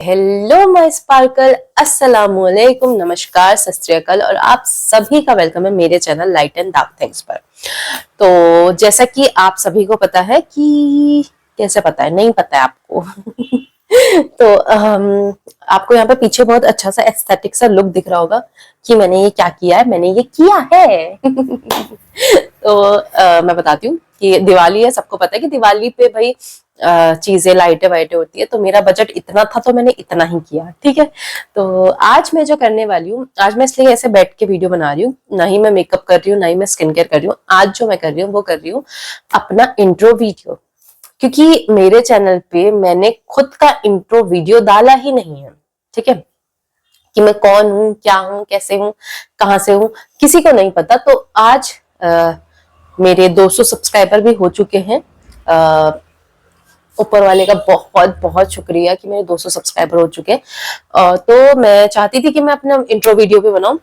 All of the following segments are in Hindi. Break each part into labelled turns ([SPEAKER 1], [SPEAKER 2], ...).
[SPEAKER 1] हेलो माय स्पार्कल, अस्सलामुअलैकुम, नमस्कार, सत श्री अकाल और आप सभी का वेलकम है मेरे channel light and dark things पर। तो जैसा कि आप सभी को पता है कि कैसे पता है, नहीं पता है आपको तो आपको यहाँ पे पीछे बहुत अच्छा सा एस्थेटिक सा लुक दिख रहा होगा कि मैंने ये क्या किया है, मैंने ये किया है तो मैं बताती हूँ कि दिवाली है, सबको पता है कि दिवाली पे भाई चीजें लाइटें वाइटें होती है, तो मेरा बजट इतना था तो मैंने इतना ही किया। ठीक है, तो आज मैं जो करने वाली हूँ, आज मैं इसलिए ऐसे बैठ के वीडियो बना रही हूँ, ना ही मैं मेकअप कर रही हूँ, ना ही मैं स्किन केयर कर रही हूँ। आज जो मैं कर रही हूँ वो कर रही हूँ अपना इंट्रो वीडियो, क्योंकि मेरे चैनल पे मैंने खुद का इंट्रो वीडियो डाला ही नहीं है। ठीक है, कि मैं कौन हूँ, क्या हूँ, कैसे हूँ, कहाँ से हूँ, किसी को नहीं पता। तो आज मेरे 200 सब्सक्राइबर भी हो चुके हैं। ऊपर वाले का बहुत बहुत शुक्रिया कि मेरे 200 सब्सक्राइबर हो चुके हैं। तो मैं चाहती थी कि मैं अपना इंट्रो वीडियो भी बनाऊं,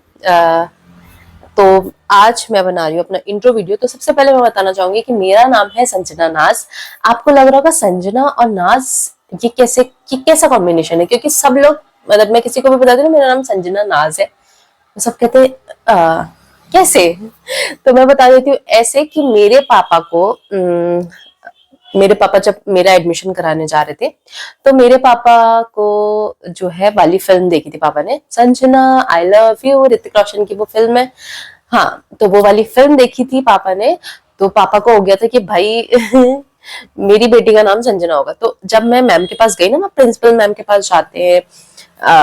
[SPEAKER 1] तो आज मैं बना रही हूँ अपना इंट्रो वीडियो। तो सबसे पहले मैं बताना चाहूंगी कि मेरा नाम है संजना नाज। आपको लग रहा होगा संजना और नाज ये कैसा कॉम्बिनेशन है, क्योंकि सब लोग, मतलब मैं किसी को भी बताती हूँ मेरा नाम संजना नाज है, तो सब कहते हैं कैसे। तो मैं बता देती हूँ ऐसे कि मेरे पापा जब मेरा एडमिशन कराने जा रहे थे, तो मेरे पापा को जो है वाली फिल्म देखी थी पापा ने, Sanjana I love you, Hrithik Roshan की वो फिल्म है। हाँ, तो वो वाली फिल्म देखी थी पापा ने। तो पापा को हो गया था कि भाई मेरी बेटी का नाम संजना होगा। तो जब मैं मैम के पास गई ना प्रिंसिपल मैम के पास जाते हैं,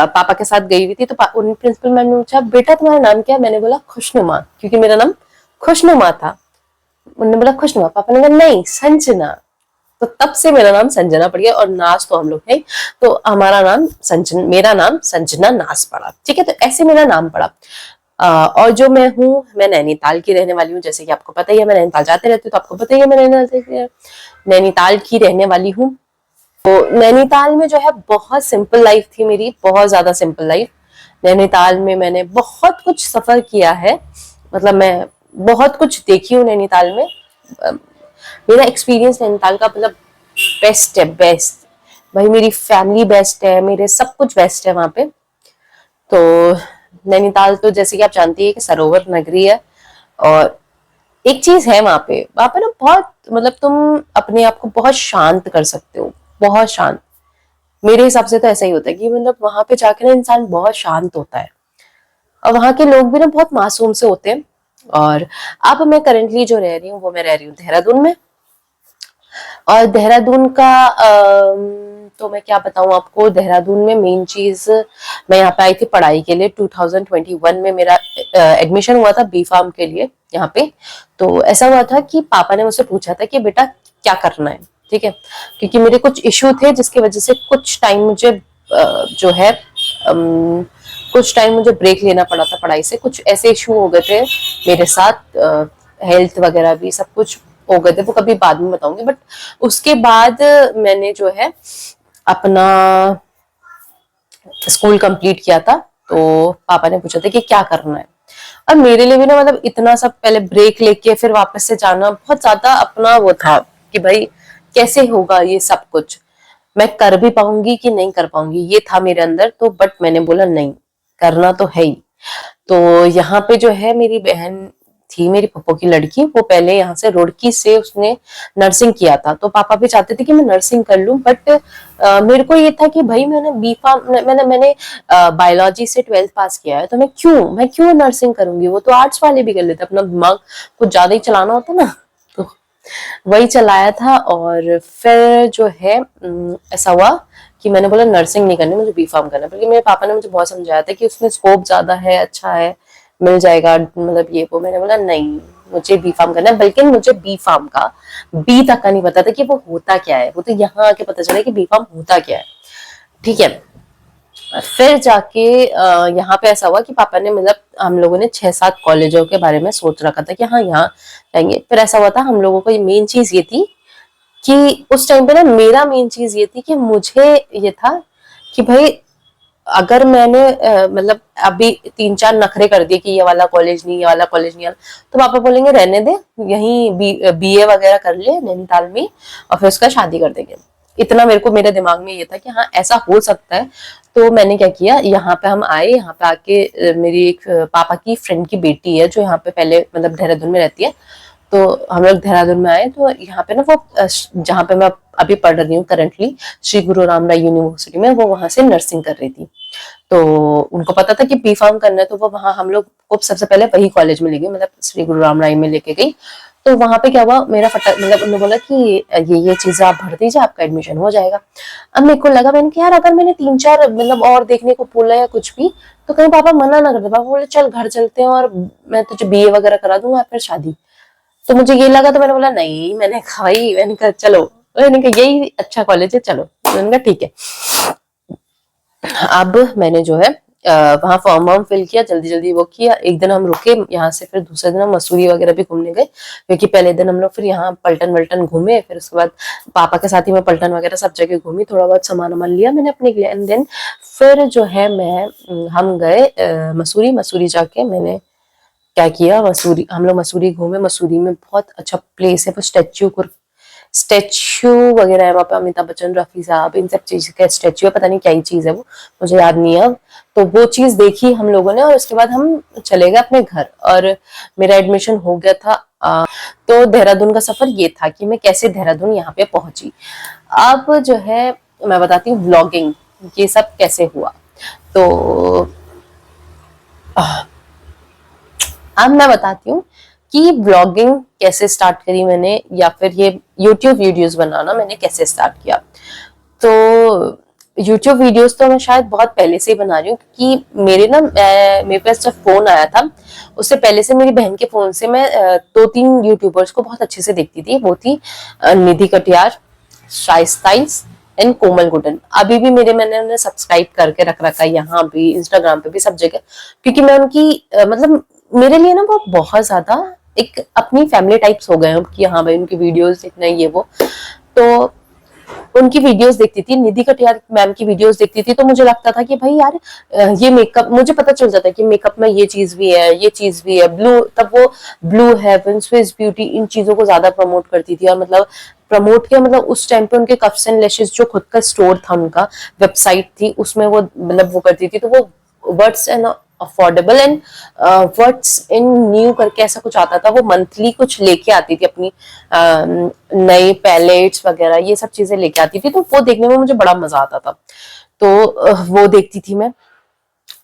[SPEAKER 1] पापा के साथ गई हुई थी, तो उन प्रिंसिपल मैम ने पूछा बेटा तुम्हारा नाम क्या है। मैंने बोला खुशनुमा, क्योंकि मेरा नाम खुशनुमा था। उन्होंने बोला खुशनुमा, पापा ने बोला नहीं संजना। तो तब से मेरा नाम संजना पड़ गया, और नाज तो हम लोग हैं, तो हमारा नाम मेरा नाम संजना नाज पड़ा। ठीक है, तो ऐसे मेरा नाम पड़ा। और जो मैं हूँ, मैं नैनीताल की रहने वाली हूँ, जैसे कि आपको पता ही है, मैं नैनीताल जाते रहती हूँ, तो आपको पता ही है मैं नैनीताल की रहने वाली हूँ। तो नैनीताल में जो है बहुत सिंपल लाइफ थी मेरी, बहुत ज्यादा सिंपल लाइफ। नैनीताल में मैंने बहुत कुछ सफर किया है, मतलब मैं बहुत कुछ देखी हूँ नैनीताल में। मेरा एक्सपीरियंस नैनीताल का मतलब बेस्ट है, बेस्ट। भाई मेरी फैमिली बेस्ट है, मेरे सब कुछ बेस्ट है वहां पे। तो नैनीताल तो जैसे कि आप जानती है कि सरोवर नगरी है, और एक चीज है वहां पे ना बहुत, मतलब तुम अपने आप को बहुत शांत कर सकते हो, बहुत शांत। मेरे हिसाब से तो ऐसा ही होता है कि मतलब वहां पे जाके ना इंसान बहुत शांत होता है, और वहां के लोग भी ना बहुत मासूम से होते हैं। और अब मैं करेंटली जो रह रही हूँ, वो मैं रह रही हूँ देहरादून में। और देहरादून का तो मैं क्या बताऊं आपको, देहरादून में मेन चीज, मैं यहाँ पे आई थी पढ़ाई के लिए। 2021 में मेरा एडमिशन हुआ था बी फार्म के लिए यहाँ पे। तो ऐसा हुआ था कि पापा ने मुझसे पूछा था कि बेटा क्या करना है। ठीक है, क्योंकि मेरे कुछ इश्यू थे जिसकी वजह से कुछ टाइम मुझे जो है कुछ टाइम मुझे ब्रेक लेना पड़ा था पढ़ाई से। कुछ ऐसे इश्यू हो गए थे मेरे साथ, हेल्थ वगैरह भी सब कुछ हो गए थे, वो कभी बाद में बताऊंगी। बट उसके बाद मैंने जो है अपना स्कूल कंप्लीट किया था। तो पापा ने पूछा था कि क्या करना है, और मेरे लिए भी ना मतलब इतना सब पहले ब्रेक लेके फिर वापस से जाना बहुत ज्यादा अपना वो था कि भाई कैसे होगा ये सब कुछ, मैं कर भी पाऊंगी कि नहीं कर पाऊंगी, ये था मेरे अंदर। तो बट मैंने बोला नहीं, करना तो है ही। तो यहाँ पे जो है मेरी बहन थी, मेरी पप्पो की लड़की, वो पहले यहाँ से रुड़की से उसने नर्सिंग किया था। तो पापा भी चाहते थे कि मैं नर्सिंग कर लूं, बट मेरे को ये था कि भाई मैंने बी फार्म, मैंने बायोलॉजी से 12th पास किया है, तो मैं क्यों नर्सिंग करूंगी। वो तो आर्ट्स वाले भी कर लेते, अपना दिमाग कुछ ज्यादा ही चलाना होता ना, तो वही चलाया था। और फिर जो है ऐसा हुआ कि मैंने बोला नर्सिंग नहीं करनी, मुझे बी फार्म करना है। बल्कि मेरे पापा ने मुझे बहुत समझाया था कि उसमें स्कोप ज्यादा है, अच्छा है, मिल जाएगा, मतलब ये वो। मैंने बोला नहीं, मुझे बी फार्म करना है। बल्कि मुझे बी फार्म का बी तक का नहीं पता था कि वो होता क्या है, वो तो यहाँ आके पता चला कि बी फार्म होता क्या है। ठीक है, फिर जाके यहाँ पे ऐसा हुआ कि पापा ने, मतलब हम लोगों ने 6-7 कॉलेजों के बारे में सोच रखा था कि हाँ यहाँ जाएंगे। फिर ऐसा हुआ था हम लोगों को, मेन चीज ये थी कि उस टाइम पे ना मेरा मेन चीज ये थी कि मुझे ये था कि भाई अगर मैंने मतलब अभी 3-4 नखरे कर दिए कि ये वाला कॉलेज नहीं, ये वाला कॉलेज नहीं, तो पापा बोलेंगे रहने दे, यहीं बीए वगैरह कर ले नैनीताल में, और फिर उसका शादी कर देंगे। इतना मेरे को मेरे दिमाग में ये था कि हाँ ऐसा हो सकता है। तो मैंने क्या किया, यहाँ पे हम आए, यहाँ पे आके मेरी एक पापा की फ्रेंड की बेटी है जो यहाँ पे पहले मतलब देहरादून में रहती है। तो हम लोग देहरादून में आए, तो यहाँ पे ना वो जहाँ पे मैं अभी पढ़ रही हूँ करंटली, श्री गुरु रामराय यूनिवर्सिटी में, वो वहां से नर्सिंग कर रही थी। तो उनको पता था कि बी फार्म करना है, तो वो वहां हम लोग को सबसे पहले वही कॉलेज में ले गई, मतलब श्री गुरु रामराय में लेके गई। तो वहां पे क्या हुआ, मेरा मतलब उन्होंने बोला कि ये चीजें आप भर दीजिए, आपका एडमिशन हो जाएगा। अब मेरे को लगा, मैंने कहा यार अगर मैंने 3-4 मतलब और देखने को बोला या कुछ भी, तो कहीं पापा मना ना कर दे। पापा बोले चल घर चलते हैं और मैं तुझे बीए वगैरह करा दूंगा, फिर शादी। तो मुझे ये लगा, तो मैंने बोला नहीं, मैंने कहा भाई, मैंने कहा चलो, मैंने कहा यही अच्छा कॉलेज है, चलो। मैंने कहा ठीक है। अब मैंने जो है वहां फॉर्म वॉर्म फिल किया, जल्दी जल्दी वो किया। एक दिन हम रुके यहाँ से, फिर दूसरे दिन हम मसूरी वगैरह भी घूमने गए, क्योंकि पहले दिन हम लोग फिर यहाँ पलटन वल्टन घूमे, फिर उसके बाद पापा के साथ ही मैं पलटन वगैरह सब जगह घूमी, थोड़ा बहुत सामान वामान लिया मैंने अपने लिए। एंड देन फिर जो है हम गए मसूरी। मसूरी जाके मैंने क्या किया, मसूरी हम लोग मसूरी घूमे। मसूरी में बहुत अच्छा प्लेस है, वो स्टैच्यू वगैरह है वहाँ पे, अमिताभ बच्चन, रफी साहब, इन सब चीज का स्टैच्यू है, पता नहीं क्या ही चीज है वो, मुझे याद नहीं है अब। तो वो चीज देखी हम लोगों ने, और उसके बाद हम चले गए अपने घर, और मेरा एडमिशन हो गया था। तो देहरादून का सफर ये था कि मैं कैसे देहरादून यहाँ पे पहुंची। अब जो है मैं बताती हूँ ब्लॉगिंग ये सब कैसे हुआ। तो अब मैं बताती हूँ कि ब्लॉगिंग कैसे स्टार्ट करी मैंने, या फिर ये यूट्यूब वीडियोस बनाना मैंने कैसे स्टार्ट किया। तो यूट्यूब वीडियोस तो मैं शायद बहुत पहले से ही बना रही हूँ, क्योंकि मेरे पास जब फोन आया था, उससे पहले से मेरी बहन के फोन से मैं 2-3 यूट्यूबर्स को बहुत अच्छे से देखती थी। वो थी निधि कटियार, शाइस्ताइस एंड कोमल गुडन। अभी भी मैंने उन्हें सब्सक्राइब करके रख रखा है, यहाँ भी, इंस्टाग्राम पे भी, सब जगह, क्योंकि मैं उनकी मतलब मेरे लिए ना वो बहुत ज्यादा एक अपनी फैमिली टाइप्स हो गए हैं कि हाँ भाई उनकी वीडियोस देखना, ये वो। तो उनकी वीडियोस देखती थी, निधि कटियार मैम की वीडियोस देखती थी, तो मुझे लगता था कि भाई यार ये मेकअप, मुझे पता चल जाता है कि मेकअप में ये चीज भी है, ये चीज भी है। तब वो ब्लू हेवन, स्विस ब्यूटी, इन चीजों को ज्यादा प्रमोट करती थी, और मतलब प्रमोट किया, मतलब उस टाइम पे उनके कफ्स एंड लैशेस जो खुद का स्टोर था, उनका वेबसाइट थी, उसमें वो मतलब वो करती थी। तो वो words and affordable and words in new करके ऐसा कुछ आता था, वो मंथली कुछ लेके आती थी अपनी नए पैलेट्स वगैरह, ये सब चीजें लेके आती थी। तो वो देखने में मुझे बड़ा मजा आता था, तो वो देखती थी मैं।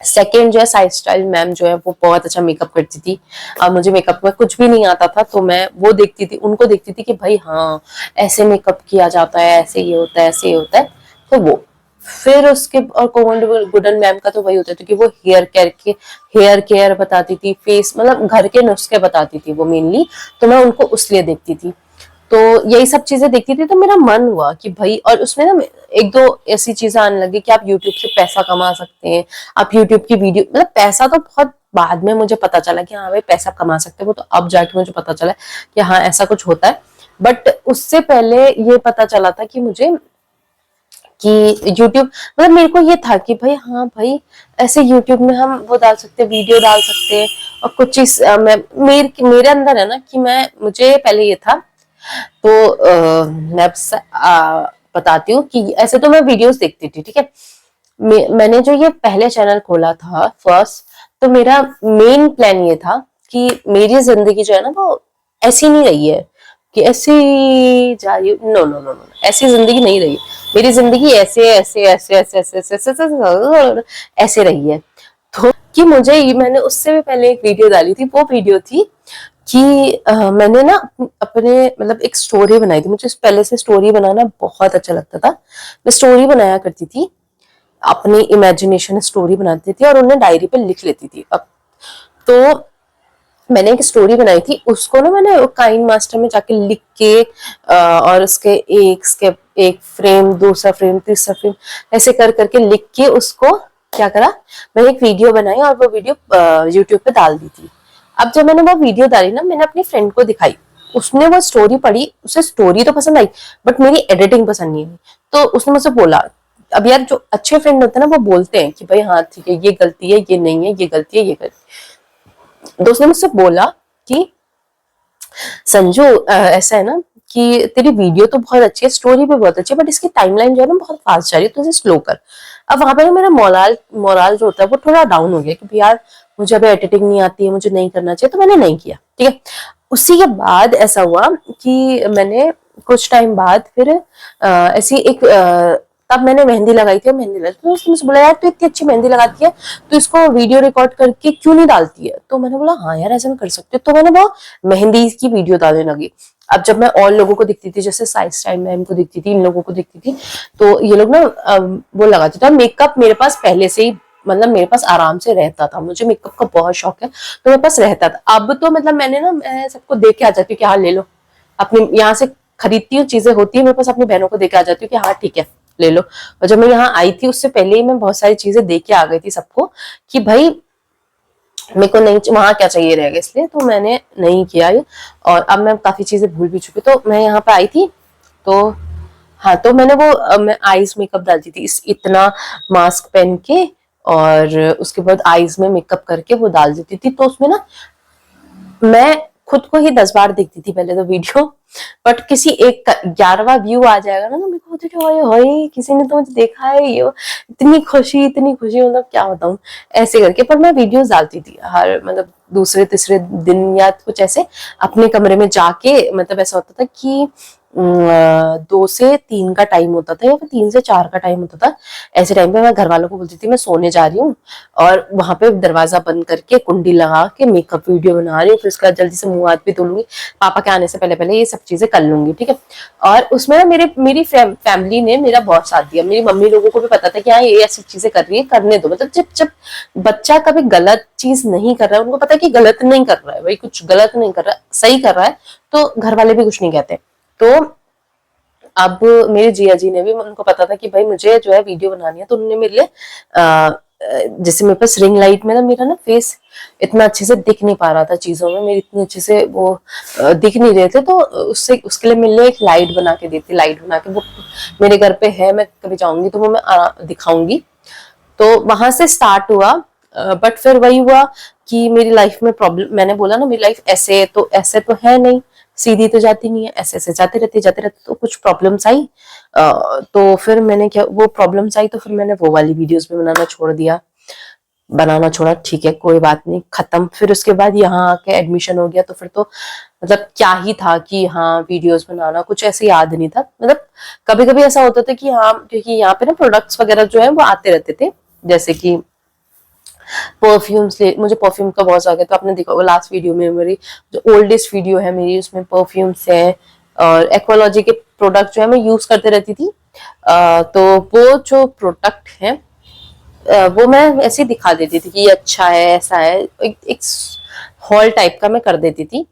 [SPEAKER 1] सेकेंड जो है साई स्टाइल मैम जो है, वो बहुत अच्छा मेकअप करती थी। अब मुझे मेकअप में कुछ भी नहीं आता था, तो मैं वो देखती थी, उनको देखती थी कि भाई हाँ ऐसे मेकअप किया जाता है, ऐसे ये होता है, ऐसे ये होता है। तो वो फिर उसके, और कोमल गुडन मैम का तो वही होता था कि वो हेयर केयर बताती थी, फेस मतलब घर के नुस्खे बताती थी वो मेनली। तो मैं उनको उसलिए देखती थी, तो यही सब चीजें देखती थी। तो मेरा मन हुआ कि भाई, और उसमें ना एक दो ऐसी चीजें आने लगी कि आप यूट्यूब से पैसा कमा सकते हैं। आप यूट्यूब की वीडियो, मतलब पैसा तो बहुत बाद में मुझे पता चला कि हाँ भाई पैसा कमा सकते हैं, वो तो अब जाके मुझे पता चला कि हाँ ऐसा कुछ होता है। बट उससे पहले ये पता चला था कि मुझे कि यूट्यूब, मतलब मेरे को ये था कि भाई हाँ भाई ऐसे यूट्यूब में हम वो डाल सकते हैं, वीडियो डाल सकते हैं। और कुछ चीज मेरे अंदर है ना कि मुझे पहले ये था। तो मैं बताती हूँ कि ऐसे तो मैं वीडियोस देखती थी, ठीक है। मैंने जो ये पहले चैनल खोला था फर्स्ट, तो मेरा मेन प्लान ये था कि मेरी जिंदगी जो है ना वो ऐसी नहीं रही है कि ऐसी जा रही, नो नो नो नो, ऐसी जिंदगी नहीं रही। मेरी जिंदगी ऐसे ऐसे ऐसे ऐसे ऐसे ऐसे ऐसे ऐसे ऐसे रही है। तो कि मैंने उससे भी पहले एक वीडियो डाली थी, वो वीडियो थी कि मैंने ना अपने मतलब एक स्टोरी बनाई थी। मुझे पहले से स्टोरी बनाना बहुत अच्छा लगता था, मैं स्टोरी बनाया करती थी, अपनी इमेजिनेशन स्टोरी बनाती थी और उन्हें डायरी पे लिख लेती थी। अब तो मैंने एक स्टोरी बनाई थी, उसको ना मैंने काइन मास्टर में जाके लिख के और उसके एक फ्रेम, दूसरा फ्रेम, तीसरा फ्रेम, ऐसे कर करके लिख के उसको क्या करा, मैंने एक वीडियो बनाई और वो वीडियो यूट्यूब पे डाल दी थी। अब जब मैंने वो वीडियो डाली ना, मैंने अपनी फ्रेंड को दिखाई, उसने वो स्टोरी पढ़ी, उसे स्टोरी तो पसंद आई बट मेरी एडिटिंग पसंद नहीं आई। तो उसने मुझसे बोला, अब यार जो अच्छे फ्रेंड होते हैं ना वो बोलते हैं कि भाई हाँ ठीक है, ये गलती है, ये नहीं है, ये गलती है, ये गलती। तो उसने मुझसे बोला कि संजू ऐसा है ना कि तेरी वीडियो तो बहुत अच्छी है, स्टोरी भी बहुत अच्छी है, बट इसकी टाइमलाइन जो है ना बहुत फास्ट जा रही है, तो इसे स्लो कर। अब वहां पर ना मेरा मोरल मोरल जो होता है वो थोड़ा डाउन हो गया कि यार मुझे अभी एडिटिंग नहीं आती है, मुझे नहीं करना चाहिए, तो मैंने नहीं किया। ठीक है, उसी के बाद ऐसा हुआ कि मैंने कुछ टाइम बाद फिर ऐसी एक तब मैंने मेहंदी लगाई थी, मेहंदी लगाई तो उसने मुझसे बोला यार तू इतनी अच्छी मेहंदी लगाती है, तो इसको वीडियो रिकॉर्ड करके क्यों नहीं डालती है? तो मैंने बोला हाँ यार ऐसा मैं कर सकती हूँ। तो मैंने वो मेहंदी की वीडियो डालने लगी। अब जब मैं और लोगों को दिखती थी, जैसे साइड स्टाइल मैम को दिखती थी, इन लोगों को दिखती थी, तो ये लोग ना वो लगाते थे। मेकअप मेरे पास पहले से ही, मतलब मेरे पास आराम से रहता था, मुझे मेकअप का बहुत शौक है, तो मेरे पास रहता था। अब तो मतलब मैंने ना, मैं सबको देख के आ जाती हूँ कि हाँ ले लो, अपनी यहाँ से खरीदती हूँ, चीजें होती है मेरे पास, अपनी बहनों को देके आ जाती हूँ कि हाँ ठीक है ले लो। और जब मैं यहाँ आई थी उससे पहले ही मैं बहुत सारी चीजें दे के आ गई थी सबको कि भाई मेरे को नहीं वहां क्या चाहिए रहेगा, इसलिए तो मैंने नहीं किया ये। और अब मैं काफी चीजें भूल भी चुकी, तो मैं यहाँ पे आई थी तो हाँ, तो मैंने वो मैं आईज मेकअप डालती थी, इतना मास्क पहन के, और उसके बाद आईज में मेकअप करके वो डाल देती थी। तो उसमें ना मैं खुद को ही 10 बार देखती थी पहले तो वीडियो, बट किसी एक 11वां व्यू आ जाएगा ना, तो मेरे को होता है कि ओए होए किसी ने तो मुझे देखा है, ये इतनी खुशी, मतलब क्या बताऊं ऐसे करके। पर मैं वीडियोस डालती थी हर, मतलब दूसरे तीसरे दिन या कुछ ऐसे, अपने कमरे में जाके, मतलब ऐसा होता था कि 2 से 3 का टाइम होता था या फिर 3 से 4 का टाइम होता था। ऐसे टाइम पे मैं घर वालों को बोलती थी मैं सोने जा रही हूँ, और वहां पे दरवाजा बंद करके कुंडी लगा के मेकअप वीडियो बना रही हूँ, फिर उसके बाद जल्दी से मुंह हाथ भी धो लूंगी, पापा के आने से पहले पहले ये सब चीजें कर लूंगी। ठीक है, और उसमें ना मेरी फैमिली ने मेरा बहुत साथ दिया। मेरी मम्मी लोगों को भी पता था कि हाँ ये ऐसी चीजें कर रही है, करने दो। मतलब जब जब बच्चा कभी गलत चीज नहीं कर रहा है, उनको पता है कि गलत नहीं कर रहा है भाई, कुछ गलत नहीं कर रहा है, सही कर रहा है, तो घर वाले भी कुछ नहीं कहते। तो अब मेरे जिया जी ने भी, उनको पता था कि भाई मुझे जो है वीडियो बनानी है, तो उन्होंने मेरे लिए जैसे मेरे पास रिंग लाइट में ना मेरा ना फेस इतना अच्छे से दिख नहीं पा रहा था, चीजों में मेरी इतनी अच्छे से वो दिख नहीं रहे थे, तो उससे उसके लिए मेरे लिए एक लाइट बना के देती, लाइट बना के वो मेरे घर पे है, मैं कभी जाऊंगी तो वो मैं दिखाऊंगी। तो वहां से स्टार्ट हुआ। बट फिर वही हुआ कि मेरी लाइफ में प्रॉब्लम, मैंने बोला ना मेरी लाइफ ऐसे तो है नहीं, सीधी तो जाती नहीं है, ऐसे ऐसे जाते रहते, तो कुछ प्रॉब्लम्स आई। तो फिर मैंने क्या, वो प्रॉब्लम्स आई तो फिर मैंने वो वाली वीडियोस भी बनाना छोड़ दिया, बनाना छोड़ा। ठीक है कोई बात नहीं, खत्म। फिर उसके बाद यहाँ आके एडमिशन हो गया, तो फिर तो मतलब क्या ही था कि हाँ वीडियोस बनाना, कुछ ऐसे याद नहीं था। मतलब कभी कभी ऐसा होता था कि हाँ, क्योंकि यहाँ पे ना प्रोडक्ट्स वगैरह जो है वो आते रहते थे, जैसे कि परफ्यूम्स, मुझे परफ्यूम का बहुत शौक है, तो आपने देखा होगा लास्ट वीडियो में, मेरी जो ओल्डेस्ट वीडियो है मेरी, उसमें परफ्यूम्स है और एक्वालॉजी के प्रोडक्ट जो है मैं यूज करते रहती थी। तो वो जो प्रोडक्ट है वो मैं ऐसे ही दिखा देती थी कि ये अच्छा है, ऐसा है, एक हॉल टाइप का मैं कर देती थी।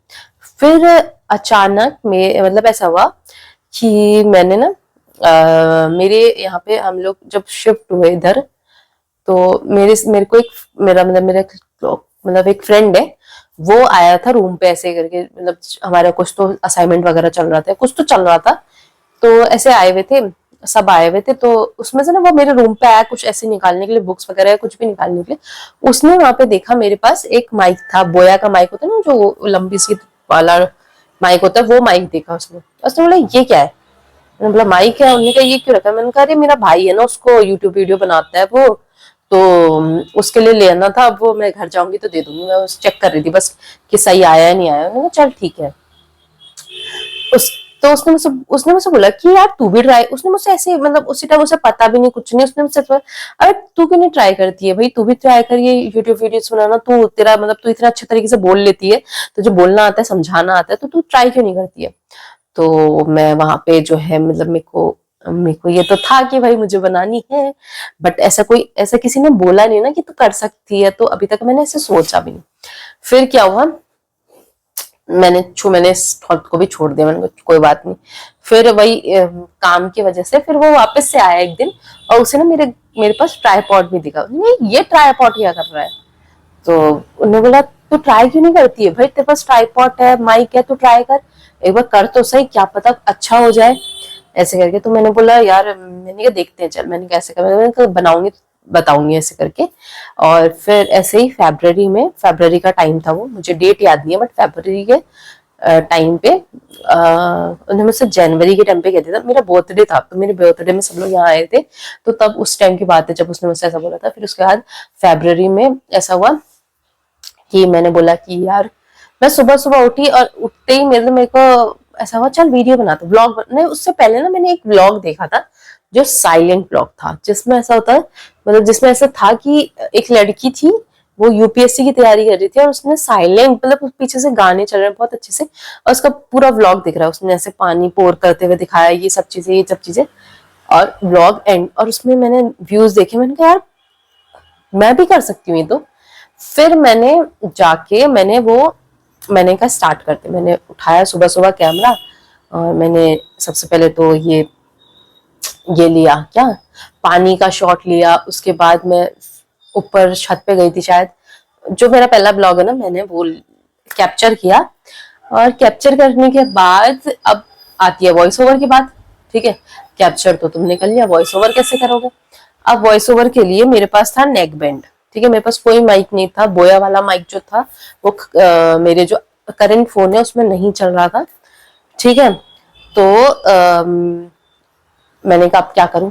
[SPEAKER 1] फिर अचानक में मतलब ऐसा हुआ कि मैंने ना मेरे यहाँ पे हम लोग जब शिफ्ट हुए इधर, तो मेरे को एक मेरा मतलब मेरा मतलब एक फ्रेंड है, वो आया था रूम पे ऐसे करके, मतलब हमारा कुछ तो असाइनमेंट वगैरह चल रहा था, कुछ तो चल रहा था, तो ऐसे आए हुए थे, सब आए हुए थे। तो उसमें से ना वो मेरे रूम पे आया कुछ ऐसे निकालने के लिए, बुक्स वगैरह कुछ भी निकालने के लिए। उसने वहां पे देखा मेरे पास एक माइक था, बोया का माइक होता है ना, जो लंबी सी वाला माइक होता है, वो माइक देखा उसने। उसने बोला ये क्या है, मैंने बोला माइक है। उन्होंने कहा ये क्यों रखा है? मैंने कहा अरे मेरा भाई है ना, उसको यूट्यूब वीडियो बनाता है वो, तो उसके लिए लेना था, अब वो मैं घर जाऊंगी तो दे दूंगी। मैं उस चेक कर रही थी बस कि सही आया है नहीं आया। उन्होंने कहा चल ठीक है। उस तो उसने मुझसे बोला कि यार तू भी ट्राई, उसने मुझसे ऐसे मतलब उसी टाइम उसे पता भी नहीं कुछ नहीं, उसने मुझसे बोला अरे तू क्यों नहीं ट्राई करती है भाई, तू भी ट्राई कर ये यूट्यूब वीडियोस बनाना, तू तेरा मतलब तू इतना अच्छे तरीके से बोल लेती है, तुझे बोलना आता है, समझाना आता है, तो तू ट्राई क्यों नहीं करती है? तो मैं वहां पे जो है मतलब मेरे को ये तो था कि भाई मुझे बनानी है, बट ऐसा किसी ने बोला नहीं ना कि तू कर सकती है, तो अभी तक मैंने ऐसे सोचा भी नहीं। फिर क्या हुआ, मैंने इस थॉट को भी छोड़ दिया, मैंने कहा कोई बात नहीं। फिर वही काम की वजह से फिर वो वापस से आया एक दिन, और उसे ना मेरे मेरे पास ट्राईपॉड भी दिखा। ये ट्राईपॉड क्या कर रहा है? तो उन्होंने बोला तू ट्राई क्यों नहीं करती है भाई, तेरे पास ट्राईपॉड है, माइक है, तू ट्राई कर, एक बार कर तो सही, क्या पता अच्छा हो जाए, ऐसे करके। तो मैंने बोला यार, मैंने कहा देखते हैं चल, मैंने कैसे कर, मैंने कहा बनाऊंगी बताऊंगी ऐसे करके। और फिर ऐसे ही फरवरी का टाइम था, वो मुझे डेट याद नहीं है, बट फरवरी के टाइम पे उन्होंने मुझसे जनवरी के टाइम पे कहते था, मेरा बर्थडे था, तो मेरे बर्थडे में सब लोग यहाँ आए थे, तो तब उस टाइम की बात है जब उसने मुझसे ऐसा बोला था। फिर उसके बाद फरवरी में ऐसा हुआ कि मैंने बोला कि यार, मैं सुबह सुबह उठी और उठते ही मेरे को ऐसा हुआ चल वीडियो बनाते, व्लॉग। नहीं, उससे पहले ना मैंने एक व्लॉग देखा था जो साइलेंट व्लॉग था, जिसमें ऐसा होता है, मतलब जिसमें ऐसा था कि एक लड़की थी, वो यूपीएससी की तैयारी कर रही थी और उसने साइलेंट, मतलब पीछे से गाने चल रहे हैं बहुत अच्छे से, और उसका पूरा व्लॉग दिख रहा है, उसने ऐसे पानी पोर करते हुए दिखाया, ये सब चीजें और व्लॉग एंड, और उसमें मैंने व्यूज देखे, मैंने कहा यार मैं भी कर सकती हूँ ये तो। फिर मैंने जाके मैंने कहा स्टार्ट करते, मैंने उठाया सुबह सुबह कैमरा और मैंने सबसे पहले तो ये लिया क्या, पानी का शॉट लिया। उसके बाद मैं ऊपर छत पे गई थी शायद, जो मेरा पहला ब्लॉग है ना, मैंने वो कैप्चर किया। और कैप्चर करने के बाद अब आती है वॉइस ओवर की बात। ठीक है, कैप्चर तो तुमने कर लिया, वॉइस ओवर कैसे करोगे? अब वॉइस ओवर के लिए मेरे पास था नेक बैंड। ठीक है, मेरे पास कोई माइक नहीं था, बोया वाला माइक जो था वो मेरे जो करंट फोन है उसमें नहीं चल रहा था। ठीक है, तो मैंने कहा अब क्या करूं,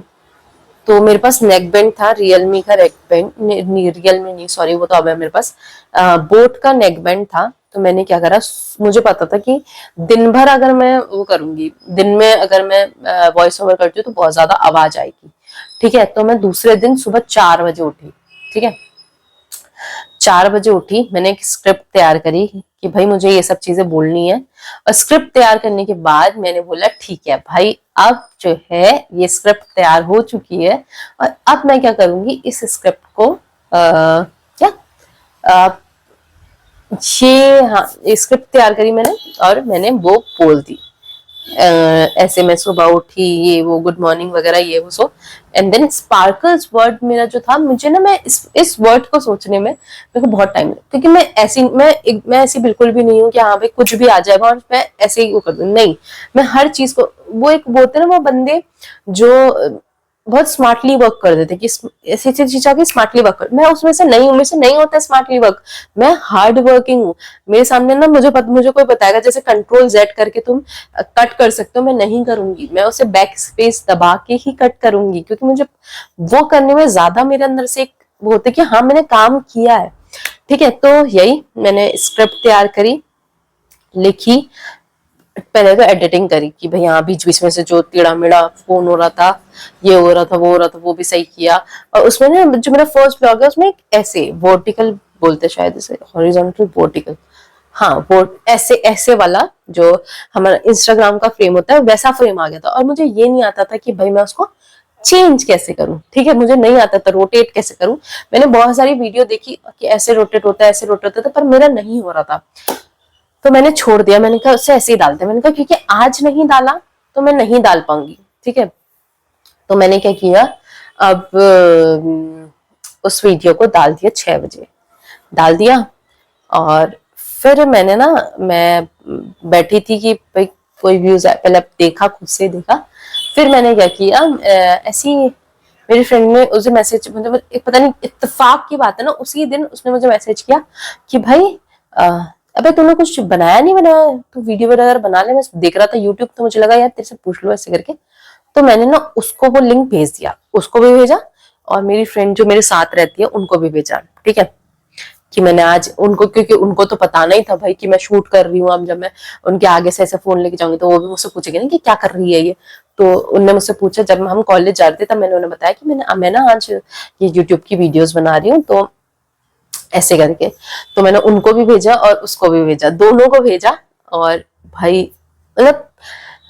[SPEAKER 1] तो मेरे पास नेक बैंड था, रियलमी का नेक बैंड, रियलमी नहीं सॉरी, वो तो अब है मेरे पास, बोट का नेक बैंड था। तो मैंने क्या करा, मुझे पता था कि दिन भर अगर मैं वो करूंगी, दिन में अगर मैं वॉइस ओवर करती हूँ तो बहुत ज्यादा आवाज आएगी। ठीक है, तो मैं दूसरे दिन सुबह 4 बजे उठी। ठीक है, 4 बजे उठी, मैंने एक स्क्रिप्ट तैयार करी कि भाई मुझे ये सब चीजें बोलनी है। और स्क्रिप्ट तैयार करने के बाद मैंने बोला ठीक है भाई, अब जो है ये स्क्रिप्ट तैयार हो चुकी है और अब मैं क्या करूंगी, इस स्क्रिप्ट को क्या आ, ये हाँ, स्क्रिप्ट तैयार करी मैंने और मैंने वो बोल दी। ऐसे मैं सुबह उठी, ये वो गुड मॉर्निंग वगैरह ये वो सो, एंड देन स्पार्कल्स वर्ड मेरा जो था, मुझे ना मैं इस वर्ड को सोचने में मेरे को बहुत टाइम लगा, क्योंकि मैं ऐसी बिल्कुल भी नहीं हूँ कि हाँ भाई कुछ भी आ जाएगा और मैं ऐसे ही वो कर दूँ, नहीं। मैं हर चीज को, वो एक बोलते ना वो बंदे जो बहुत स्मार्टली वर्क कर देते कि ऐसी ऐसी चीज आके स्मार्टली वर्क कर, मैं उसमें से नहीं हूँ, मेरे से नहीं होता स्मार्टली वर्क। मैं हार्ड वर्किंग हूँ। मेरे सामने ना मुझे कोई बताएगा जैसे कंट्रोल जेड करके तुम कट कर सकते हो, मैं नहीं करूंगी, मैं उसे बैक स्पेस दबा के ही कट करूंगी, क्योंकि मुझे वो करने में ज्यादा मेरे अंदर से एक वो होता है कि हाँ मैंने काम किया है। ठीक है, तो यही मैंने स्क्रिप्ट तैयार करी, लिखी, पहले तो एडिटिंग करी कि भाई हाँ बीच बीच में से जो टेढ़ा मेढ़ा फोन हो रहा था, ये हो रहा था, वो हो रहा था, वो भी सही किया। और उसमें ना जो मेरा फर्स्ट ब्लॉग है उसमें एक ऐसे वर्टिकल बोलते शायद इसे, हॉरिजॉन्टल वर्टिकल, हाँ वो ऐसे ऐसे वाला जो हमारा इंस्टाग्राम का फ्रेम होता है वैसा फ्रेम आ गया था। और मुझे ये नहीं आता था कि भाई मैं उसको चेंज कैसे करूं। ठीक है, मुझे नहीं आता था रोटेट कैसे करूं। मैंने बहुत सारी वीडियो देखी कि ऐसे रोटेट होता है, ऐसे रोटेट होता था, पर मेरा नहीं हो रहा था, तो मैंने छोड़ दिया। मैंने कहा उससे ऐसे ही डालते, मैंने कहा क्योंकि आज नहीं डाला तो मैं नहीं डाल पाऊंगी। ठीक है, तो मैंने क्या किया, अब उस वीडियो को डाल दिया, 6 बजे डाल दिया। और फिर मैंने ना, मैं बैठी थी कि भाई कोई व्यूज आए, पहले देखा, खुद से देखा। फिर मैंने क्या किया, ऐसी मेरी फ्रेंड ने उसे मैसेज, मतलब एक पता नहीं इत्तेफाक की बात है ना, उसी दिन उसने मुझे मैसेज किया कि भाई अबे तूने कुछ बनाया नहीं, बनाया तू वीडियो वगैरह बना ले, मैं देख रहा था यूट्यूब, तो मुझे लगा यार तेरे से पूछ लो ऐसे करके। तो मैंने ना उसको वो लिंक भेज दिया, उसको भी भेजा और मेरी फ्रेंड जो मेरे साथ रहती है उनको भी भेजा। ठीक है, कि मैंने आज उनको, क्योंकि उनको तो पता नहीं था भाई कि मैं शूट कर रही हूँ। अब जब मैं उनके आगे से ऐसे फोन लेके जाऊंगी तो वो भी मुझसे पूछेंगे ना कि क्या कर रही है ये। तो उनने मुझसे पूछा, जब हम कॉलेज जा रहे थे तब मैंने उन्हें बताया कि मैं ना आज ये यूट्यूब की वीडियोस बना रही हूँ, तो ऐसे करके। तो मैंने उनको भी भेजा और उसको भी भेजा, दोनों को भेजा। और भाई मतलब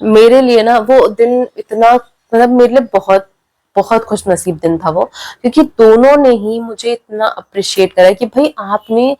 [SPEAKER 1] मेरे लिए ना वो दिन इतना, मतलब मेरे लिए बहुत बहुत खुश नसीब दिन था वो, क्योंकि दोनों ने ही मुझे इतना अप्रिशिएट करा कि भाई आपने,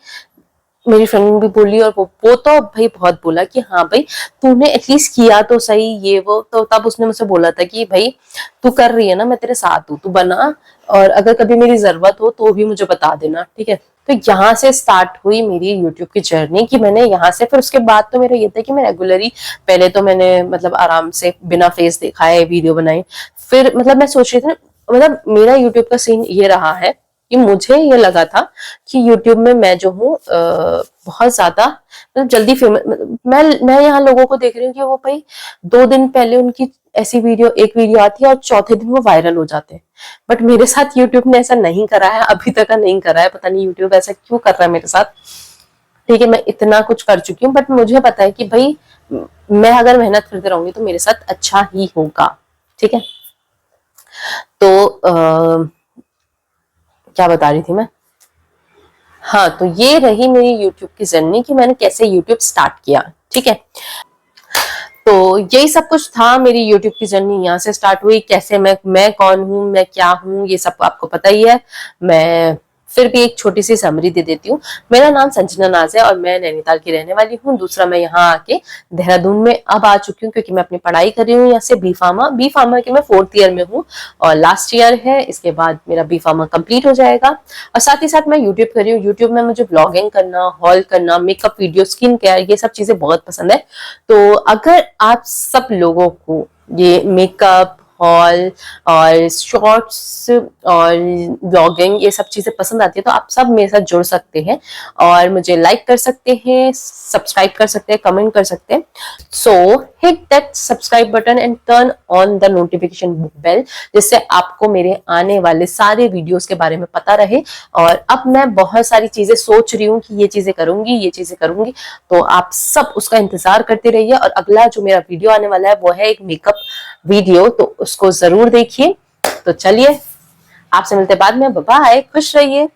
[SPEAKER 1] मेरी फ्रेंड भी बोली और वो तो भाई बहुत बोला कि हाँ भाई तूने एटलीस्ट किया तो सही, ये वो। तो तब उसने मुझसे बोला था कि भाई तू कर रही है ना, मैं तेरे साथ हूँ, तू बना, और अगर कभी मेरी जरूरत हो तो भी मुझे बता देना। ठीक है, तो यहाँ से स्टार्ट हुई मेरी यूट्यूब की जर्नी, कि मैंने यहाँ से, फिर उसके बाद तो मेरा ये था कि मैं रेगुलरली, पहले तो मैंने मतलब आराम से बिना फेस दिखाए वीडियो बनाई। फिर मतलब मैं सोच रही थी ना, मतलब मेरा यूट्यूब का सीन ये रहा है कि मुझे ये लगा था कि यूट्यूब में मैं जो हूँ बहुत ज्यादा मतलब जल्दी फेमस, मैं यहाँ लोगों को देख रही हूँ कि वो भाई 2 दिन पहले उनकी ऐसी वीडियो एक वीडियो आती है और चौथे दिन वो वायरल हो जाते हैं। बट मेरे साथ यूट्यूब ने ऐसा नहीं करा है, अभी तक नहीं करा है, पता नहीं यूट्यूब ऐसा क्यों कर रहा है मेरे साथ। ठीक है, मैं इतना कुछ कर चुकी हूँ, बट मुझे पता है कि भाई मैं अगर मेहनत करते रहूंगी तो मेरे साथ अच्छा ही होगा। ठीक है, तो क्या बता रही थी मैं? हाँ, तो ये रही मेरी यूट्यूब की जर्नी कि मैंने कैसे यूट्यूब स्टार्ट किया। ठीक है, तो यही सब कुछ था, मेरी यूट्यूब की जर्नी यहाँ से स्टार्ट हुई। कैसे मैं कौन हूँ, मैं क्या हूँ, ये सब आपको पता ही है। मैं फिर भी एक छोटी सी समरी दे देती हूँ। मेरा नाम संजना नाज है और मैं नैनीताल की रहने वाली हूँ। दूसरा, मैं यहाँ आके देहरादून में अब आ चुकी हूँ क्योंकि मैं अपनी पढ़ाई कर रही हूँ यहाँ से बी फार्मा की मैं 4th ईयर में हूँ और लास्ट ईयर है, इसके बाद मेरा बी फार्मा कंप्लीट हो जाएगा। और साथ ही साथ मैं यूट्यूब कर रही हूँ। यूट्यूब में मुझे ब्लॉगिंग करना, हॉल करना, मेकअप वीडियो, स्किन केयर, ये सब चीजें बहुत पसंद है। तो अगर आप सब लोगों को ये मेकअप, हॉल और शॉर्ट्स और ब्लॉगिंग ये सब चीजें पसंद आती है तो आप सब मेरे साथ जुड़ सकते हैं और मुझे लाइक कर सकते हैं, सब्सक्राइब कर सकते हैं, कमेंट कर सकते हैं। So hit that subscribe button and turn on the notification bell, जिससे आपको मेरे आने वाले सारे वीडियोस के बारे में पता रहे। और अब मैं बहुत सारी चीजें सोच रही हूँ कि ये चीजें करूंगी, ये चीजें करूंगी, तो आप सब उसका इंतजार करते रहिए। और अगला जो मेरा वीडियो आने वाला है वो है एक मेकअप वीडियो, तो उसको जरूर देखिए। तो चलिए, आपसे मिलते बाद में, बाय, खुश रहिए।